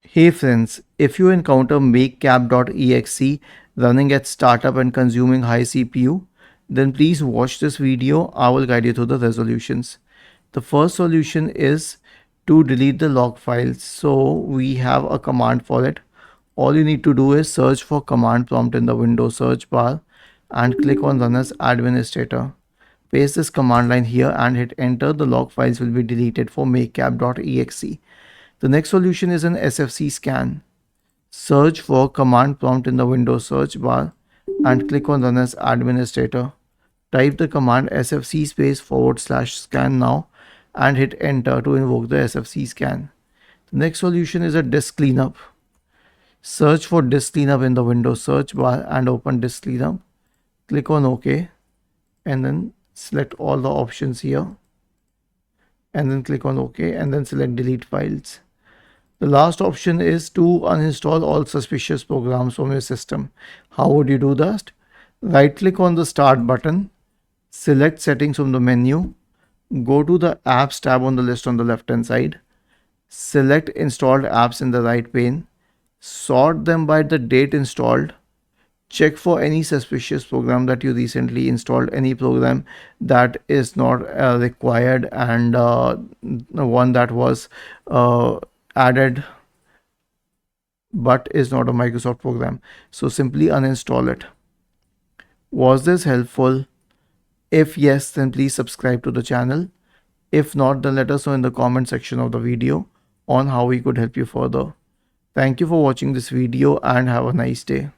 Hey friends, if you encounter Makecab.exe running at startup and consuming high CPU, then please watch this video. I will guide you through the resolutions. The first solution is to delete the log files. So we have a command for it. All you need to do is search for command prompt in the Windows search bar and click on run as administrator. Paste this command line here and hit enter. The log files will be deleted for makecab.exe. The next solution is an SFC scan. Search for command prompt in the Windows search bar and click on run as administrator. Type the command sfc /scan now and hit enter to invoke the SFC scan. The next solution is a disk cleanup. Search for disk cleanup in the Windows search bar and open disk cleanup. Click on OK and then select all the options here and then click on OK and then select delete files. The last option is to uninstall all suspicious programs from your system. How would you do that? Right click on the start button, select settings from the menu, go to the apps tab on the list on the left hand side, select installed apps in the right pane, sort them by the date installed, check for any suspicious program that you recently installed, any program that is not required and one that was added but is not a Microsoft program. So simply uninstall it. Was this helpful? If yes, then please subscribe to the channel. If not, then let us know in the comment section of the video on how we could help you further. Thank you for watching this video and have a nice day.